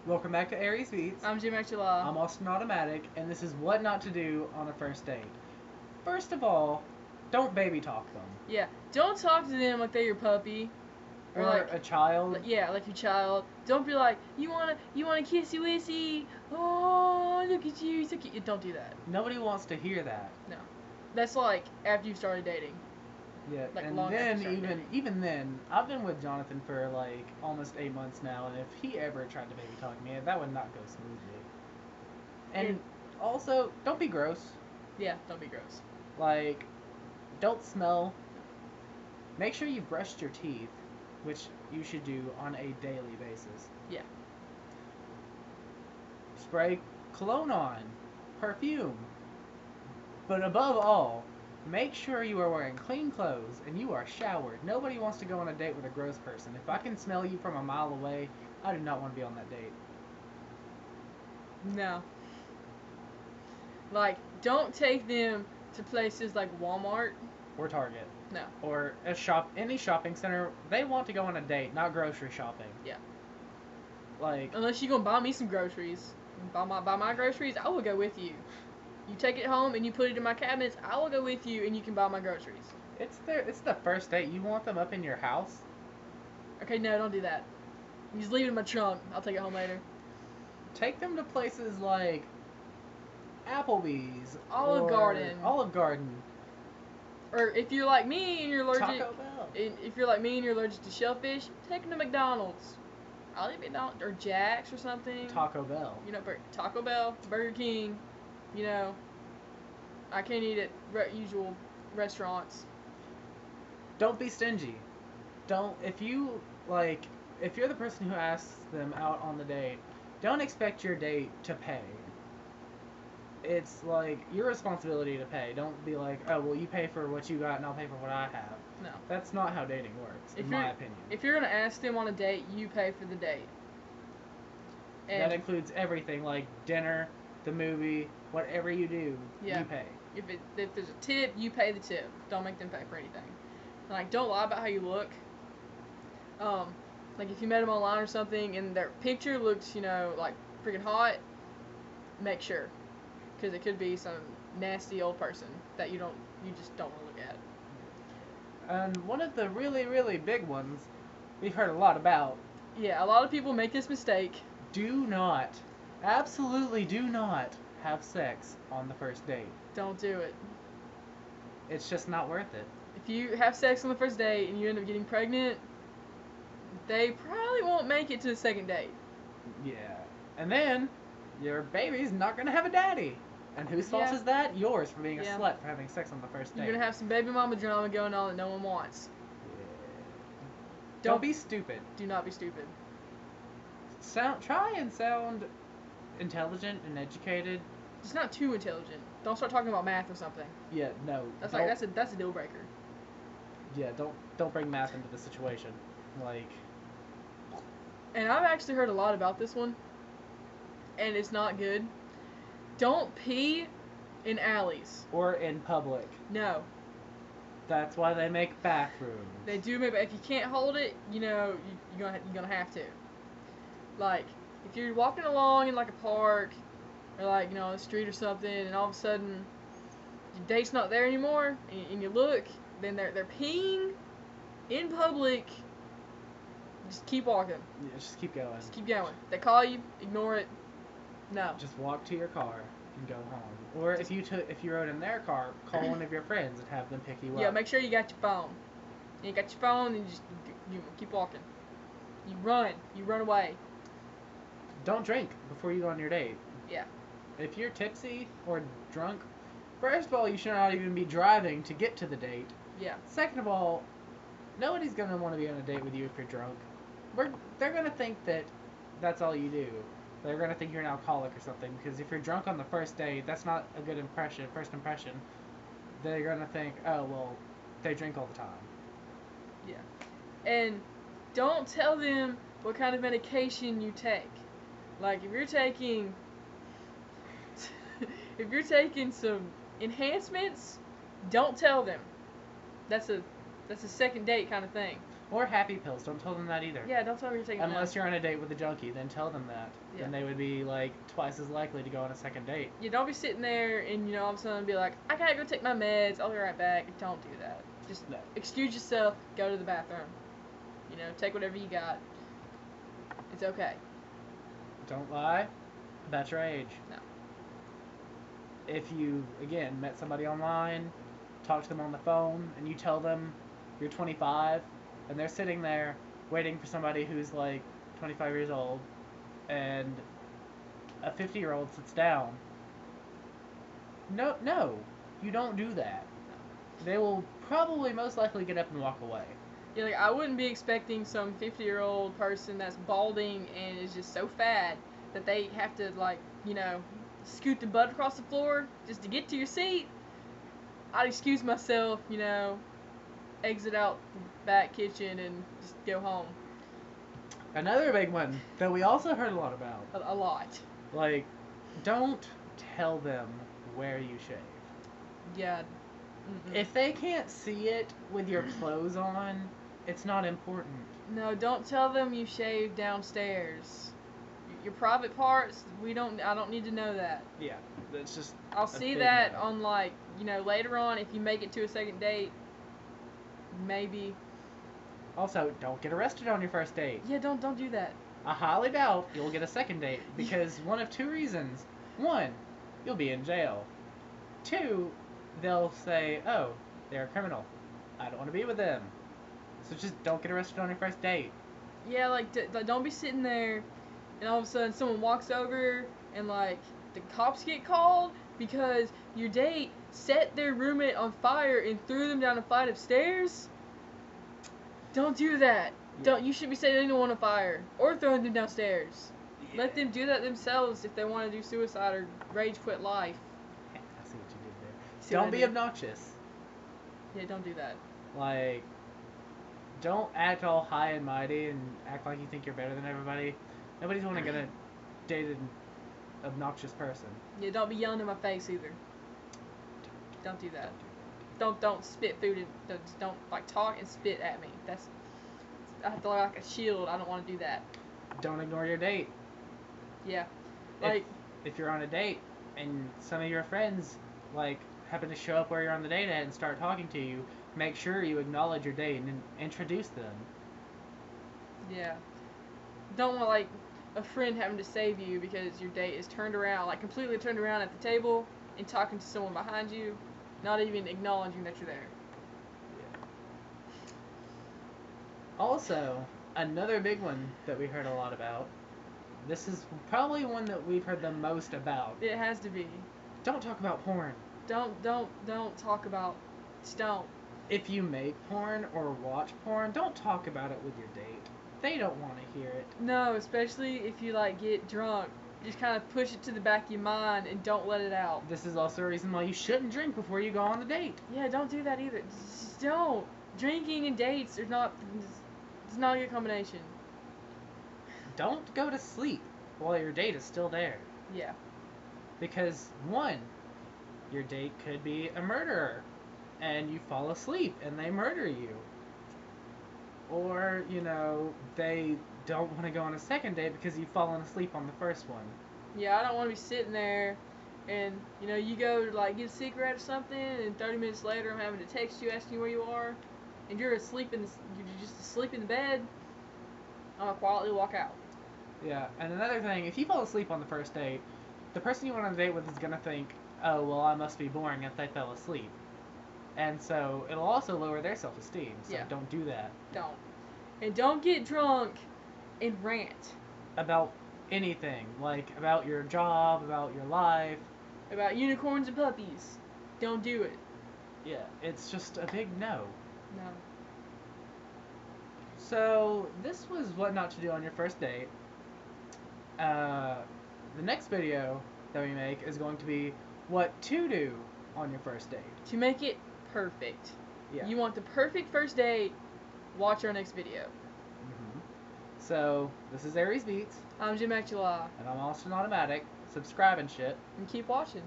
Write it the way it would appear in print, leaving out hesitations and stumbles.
Welcome back to Aries Beats. I'm Jim Law. I'm Austin Automatic, and this is what not to do on a first date. First of all, don't baby talk them. Yeah, don't talk to them like they're your puppy. Or like a child. Yeah, like your child. Don't be like, you wanna kissy wissy. Oh, look at you, so cute. Don't do that. Nobody wants to hear that. No, that's like after you started dating. Yeah, like and long then dating. even then, I've been with Jonathan for like almost 8 months now, and if he ever tried to baby talk me, that would not go smoothly. And also, don't be gross. Yeah, don't be gross. Like, don't smell. Make sure you've brushed your teeth, which you should do on a daily basis. Yeah. Spray cologne on, perfume. But above all, make sure you are wearing clean clothes and you are showered. Nobody wants to go on a date with a gross person. If I can smell you from a mile away, I do not want to be on that date. No. Like, don't take them to places like Walmart. Or Target. No. Or any shopping center. They want to go on a date, not grocery shopping. Yeah. Like, unless you're gonna buy me some groceries, buy my groceries, I will go with you. You take it home and you put it in my cabinets, I will go with you and you can buy my groceries. It's the first date. You want them up in your house? Okay, no, don't do that. You just leave it in my trunk. I'll take it home later. Take them to places like Applebee's, Olive Garden. Or if you're like me and you're allergic, Taco Bell. If you're like me and you're allergic to shellfish, take them to McDonald's. I'll eat McDonald's or Jack's or something. Taco Bell. You know, Taco Bell, Burger King. You know, I can't eat at usual restaurants. Don't be stingy. If you're the person who asks them out on the date, don't expect your date to pay. It's like your responsibility to pay. Don't be like, oh, well, you pay for what you got and I'll pay for what I have. No. That's not how dating works, in my opinion. If you're going to ask them on a date, you pay for the date. And that includes everything, like dinner, the movie, whatever you do, you pay. If there's a tip, you pay the tip. Don't make them pay for anything. Like, don't lie about how you look. Like, if you met them online or something and their picture looks, like freaking hot, make sure. Because it could be some nasty old person that you just don't want to look at. And one of the really, really big ones we've heard a lot about. Yeah, a lot of people make this mistake. Do not, absolutely do not have sex on the first date. Don't do it. It's just not worth it. If you have sex on the first date and you end up getting pregnant, they probably won't make it to the second date. Yeah. And then your baby's not going to have a daddy. And whose fault is that? Yours, for being a slut for having sex on the first date. You're going to have some baby mama drama going on that no one wants. Yeah. Don't be stupid. Do not be stupid. Try and sound intelligent and educated. Just not too intelligent. Don't start talking about math or something. Yeah, no. That's a deal breaker. Yeah, don't bring math into the situation. Like. And I've actually heard a lot about this one, and it's not good. Don't pee in alleys. Or in public. No. That's why they make bathrooms. They do make, but if you can't hold it, you're gonna have to. Like, if you're walking along in like a park, or like on the street or something, and all of a sudden your date's not there anymore, and you look, then they're peeing in public. Just keep walking. Yeah, just keep going. Just keep going. They call you, ignore it. No. Just walk to your car and go home. Or if you rode in their car, call one of your friends and have them pick you up. Yeah, make sure you got your phone. You got your phone, and you keep walking. You run away. Don't drink before you go on your date. Yeah. If you're tipsy or drunk, first of all, you should not even be driving to get to the date. Yeah. Second of all, nobody's going to want to be on a date with you if you're drunk. They're going to think that that's all you do. They're going to think you're an alcoholic or something, because if you're drunk on the first date, that's not a good first impression. They're going to think, oh, well, they drink all the time. Yeah. And don't tell them what kind of medication you take. Like, if you're taking some enhancements, don't tell them. That's a second date kind of thing. Or happy pills. Don't tell them that either. Yeah, don't tell me you're taking them. Unless you're on a date with a junkie, then tell them that. Yeah. Then they would be like twice as likely to go on a second date. Yeah, don't be sitting there and all of a sudden be like, I gotta go take my meds. I'll be right back. Don't do that. Just excuse yourself. Go to the bathroom. Take whatever you got. It's okay. Don't lie about your age. No. If you, again, met somebody online, talk to them on the phone, and you tell them you're 25, and they're sitting there waiting for somebody who's like 25 years old, and a 50-year-old sits down. No, you don't do that. They will probably most likely get up and walk away. Yeah, like I wouldn't be expecting some 50-year-old person that's balding and is just so fat that they have to scoot the butt across the floor just to get to your seat. I'd excuse myself, exit out the back kitchen and just go home. Another big one that we also heard a lot about. A lot. Like, don't tell them where you shave. Yeah. If they can't see it with your clothes on, it's not important. No, don't tell them you shave downstairs. Your private parts, I don't need to know that. Yeah, that's just. I'll see that on later on if you make it to a second date. Maybe. Also, don't get arrested on your first date. Yeah, don't do that. I highly doubt you'll get a second date because one of two reasons. One, you'll be in jail. Two, they'll say, oh, they're a criminal. I don't want to be with them. So just don't get arrested on your first date. Yeah, don't be sitting there and all of a sudden someone walks over and the cops get called because your date set their roommate on fire and threw them down a flight of stairs. Don't do that. Yeah. You shouldn't be setting anyone on fire or throwing them downstairs. Yeah. Let them do that themselves if they want to do suicide or rage quit life. I see what you did there. Don't be obnoxious. Yeah, don't do that. Don't act all high and mighty and act like you think you're better than everybody. Nobody's gonna date an obnoxious person. Yeah, don't be yelling in my face either. Don't do that. Don't spit food and don't talk and spit at me. I have to like a shield. I don't want to do that. Don't ignore your date. Yeah. If you're on a date and some of your friends happen to show up where you're on the date at and start talking to you, make sure you acknowledge your date and introduce them. Yeah. Don't want a friend having to save you because your date is turned around, completely turned around at the table and talking to someone behind you, not even acknowledging that you're there. Yeah. Also, another big one that we heard a lot about. This is probably one that we've heard the most about. It has to be. Don't talk about porn. Don't talk about. Just don't. If you make porn or watch porn, don't talk about it with your date. They don't want to hear it. No, especially if you get drunk. Just kind of push it to the back of your mind and don't let it out. This is also a reason why you shouldn't drink before you go on the date. Yeah, don't do that either. Just don't. Drinking and dates are not. It's not a good combination. Don't go to sleep while your date is still there. Yeah. Because one, your date could be a murderer, and you fall asleep and they murder you. Or, they don't want to go on a second date because you've fallen asleep on the first one. Yeah, I don't want to be sitting there and, you go to, get a cigarette or something, and 30 minutes later I'm having to text you asking you where you are, and you're just asleep in the bed. I'll quietly walk out. Yeah, and another thing, if you fall asleep on the first date, the person you went on a date with is going to think, oh, well, I must be boring if they fell asleep. And so it'll also lower their self-esteem, so don't do that. Don't. And don't get drunk and rant. About anything, about your job, about your life. About unicorns and puppies. Don't do it. Yeah, it's just a big no. No. So, this was what not to do on your first date. The next video that we make is going to be what to do on your first date. To make it perfect. Yeah. You want the perfect first date, watch our next video. Mm-hmm. So, this is Aries Beats. I'm Jim Actuala. And I'm Austin Automatic. Subscribe and shit. And keep watching.